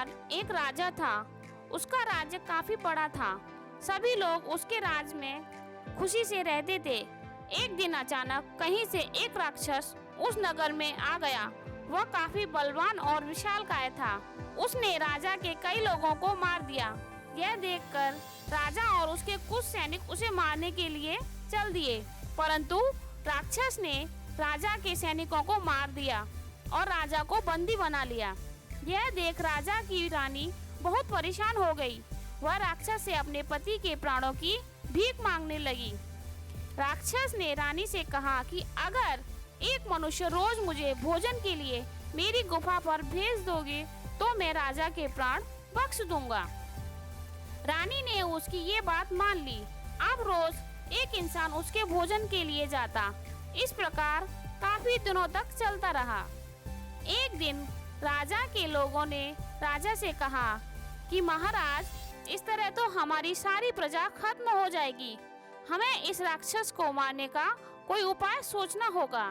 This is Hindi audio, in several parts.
पर एक राजा था। उसका राज्य काफी बड़ा था। सभी लोग उसके राज में खुशी से रहते थे। एक दिन अचानक कहीं से एक राक्षस उस नगर में आ गया। वह काफी बलवान और विशालकाय था। उसने राजा के कई लोगों को मार दिया। यह देखकर राजा और उसके कुछ सैनिक उसे मारने के लिए चल दिए, परंतु राक्षस ने राजा के सैनिकों को मार दिया और राजा को बंदी बना लिया। यह देख राजा की रानी बहुत परेशान हो गई। वह राक्षस से अपने पति के प्राणों की भीख मांगने लगी। राक्षस ने रानी से कहा कि अगर एक मनुष्य रोज मुझे भोजन के लिए मेरी गुफा पर भेज दोगे तो मैं राजा के प्राण बख्श दूंगा। रानी ने उसकी ये बात मान ली। अब रोज एक इंसान उसके भोजन के लिए जाता। इस प्रकार काफी दिनों तक चलता रहा। एक दिन राजा के लोगों ने राजा से कहा कि महाराज, इस तरह तो हमारी सारी प्रजा खत्म हो जाएगी। हमें इस राक्षस को मारने का कोई उपाय सोचना होगा।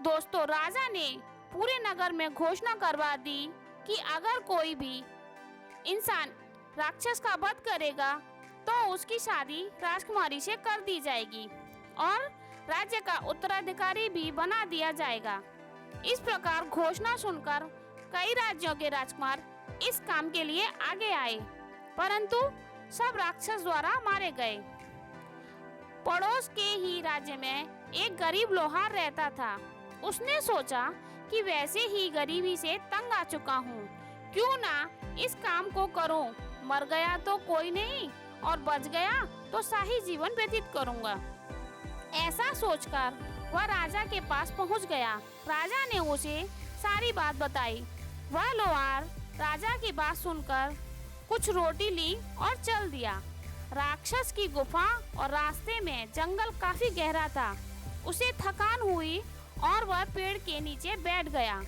दोस्तों, राजा ने पूरे नगर में घोषणा करवा दी कि अगर कोई भी इंसान राक्षस का वध करेगा तो उसकी शादी राजकुमारी से कर दी जाएगी और राज्य का उत्तराधिकारी भी बना दिया जाएगा। इस प्रकार घोषणा सुनकर कई राज्यों के राजकुमार इस काम के लिए आगे आए, परंतु सब राक्षस द्वारा मारे गए। पड़ोस के ही राज्य में एक गरीब लोहार रहता था। उसने सोचा कि वैसे ही गरीबी से तंग आ चुका हूँ, क्यों ना इस काम को करूँ। मर गया तो कोई नहीं और बच गया तो शाही जीवन व्यतीत करूँगा। ऐसा सोचकर वह राजा के पास पहुँच गया। राजा ने उसे सारी बात बताई। वह लोहार राजा की बात सुनकर कुछ रोटी ली और चल दिया। राक्षस की गुफा और रास्ते में जंगल काफी गहरा था। उसे थकान हुई और वह पेड़ के नीचे बैठ गया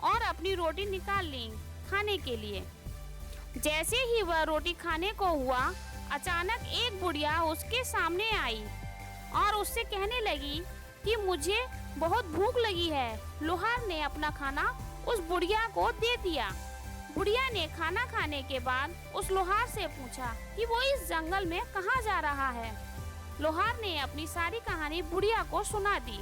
और अपनी रोटी निकाल ली खाने के लिए। जैसे ही वह रोटी खाने को हुआ, अचानक एक बुढ़िया उसके सामने आई और उससे कहने लगी कि मुझे बहुत भूख लगी है। लोहार ने अपना खाना उस बुढ़िया को दे दिया। बुढ़िया ने खाना खाने के बाद उस लोहार से पूछा कि वो इस जंगल में कहाँ जा रहा है। लोहार ने अपनी सारी कहानी बुढ़िया को सुना दी।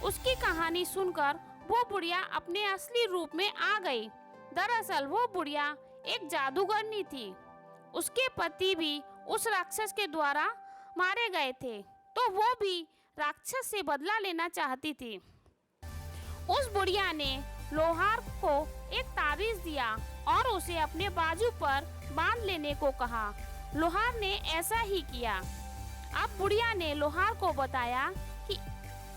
उसकी कहानी सुनकर वो बुढ़िया अपने असली रूप में आ गई। दरअसल वो बुढ़िया एक जादूगरनी थी। उसके पति भी उस राक्षस के द्वारा मारे गए थे, तो वो भी राक्षस से बदला लेना चाहती थी। उस बुढ़िया ने लोहार को एक ताबीज दिया और उसे अपने बाजू पर बांध लेने को कहा। लोहार ने ऐसा ही किया। अब बुढ़िया ने लोहार को बताया कि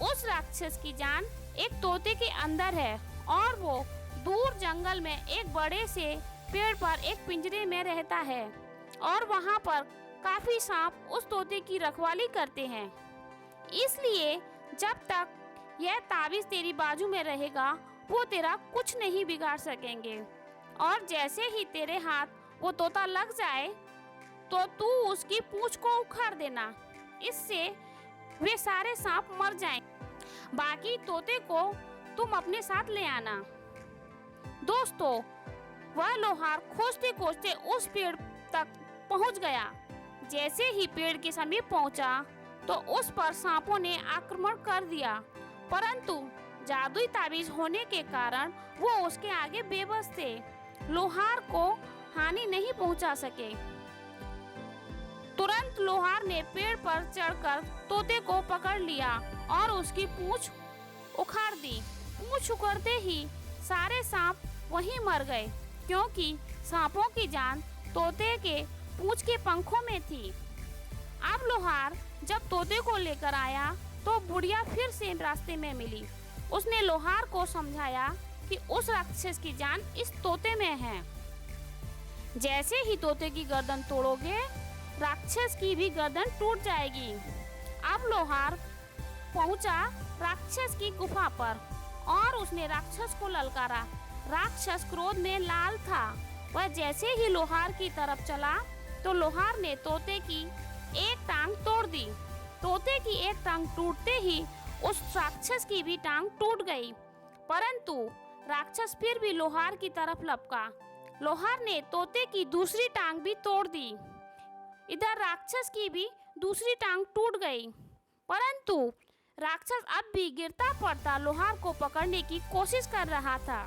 उस राक्षस की जान एक तोते के अंदर है और वो दूर जंगल में एक बड़े से पेड़ पर एक पिंजरे में रहता है और वहाँ पर काफी सांप उस तोते की रखवाली करते हैं। इसलिए जब तक यह ताबीज तेरी बाजू में रहेगा वो तेरा कुछ नहीं बिगाड़ सकेंगे, और जैसे ही तेरे हाथ वो तोता लग जाए तो तू उसकी पूंछ को उखाड़ देना। इससे वे सारे सांप मर जाएं। बाकी तोते को तुम अपने साथ ले आना। दोस्तों, वह लोहार खोजते खोजते उस पेड़ तक पहुंच गया। जैसे ही पेड़ के समीप पहुंचा तो उस पर सांपों ने आक्रमण कर दिया, परंतु जादुई ताबीज होने के कारण वो उसके आगे बेबस थे। लोहार को हानि नहीं पहुंचा सके। तुरंत लोहार ने पेड़ पर चढ़कर तोते को पकड़ लिया और उसकी पूंछ उखाड़ दी। पूंछ उखड़ते ही सारे सांप वहीं मर गए, क्योंकि सांपों की जान तोते के पूंछ के पंखों में थी। अब लोहार जब तोते को लेकर आया तो बुढ़िया फिर से रास्ते में मिली। उसने लोहार को समझाया कि उस राक्षस की जान इस तोते में है। जैसे ही तोते की गर्दन तोड़ोगे, राक्षस की भी गर्दन टूट जाएगी। अब लोहार पहुंचा राक्षस की गुफा पर और उसने राक्षस को ललकारा। राक्षस क्रोध में लाल था। वह जैसे ही लोहार की तरफ चला तो लोहार ने तोते की एक टांग तोड़ दी। तोते की एक टांग टूटते ही उस राक्षस की भी टांग टूट गई, परंतु राक्षस फिर भी लोहार की तरफ लपका। लोहार ने तोते की दूसरी टांग भी तोड़ दी। इधर राक्षस की भी दूसरी टांग टूट गई, परंतु राक्षस अब भी गिरता पड़ता लोहार को पकड़ने की कोशिश कर रहा था।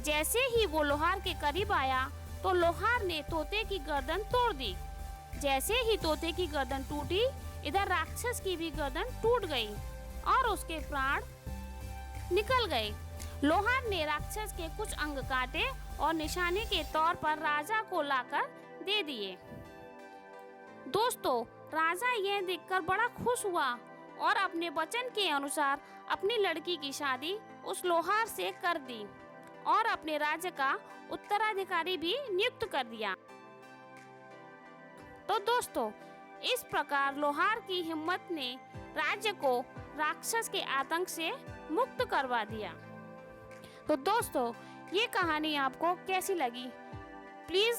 जैसे ही वो लोहार के करीब आया तो लोहार ने तोते की गर्दन तोड़ दी। जैसे ही तोते की गर्दन टूटी, इधर राक्षस की भी गर्दन टूट गई और उसके प्राण निकल गए। लोहार ने राक्षस के कुछ अंग काटे और निशाने के तौर पर राजा को लाकर दे दिए। दोस्तों, राजा यह देखकर बड़ा खुश हुआ और अपने वचन के अनुसार अपनी लड़की की शादी उस लोहार से कर दी और अपने राज्य का उत्तराधिकारी भी नियुक्त कर दिया। तो दोस्तों, इस प्रकार लोहार की हिम्मत ने राज्य को राक्षस के आतंक से मुक्त करवा दिया। तो दोस्तों, ये कहानी आपको कैसी लगी प्लीज़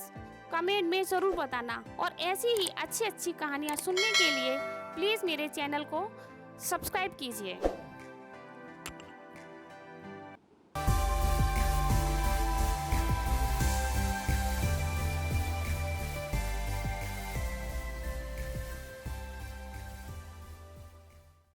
कमेंट में ज़रूर बताना, और ऐसी ही अच्छी अच्छी कहानियाँ सुनने के लिए प्लीज़ मेरे चैनल को सब्सक्राइब कीजिए।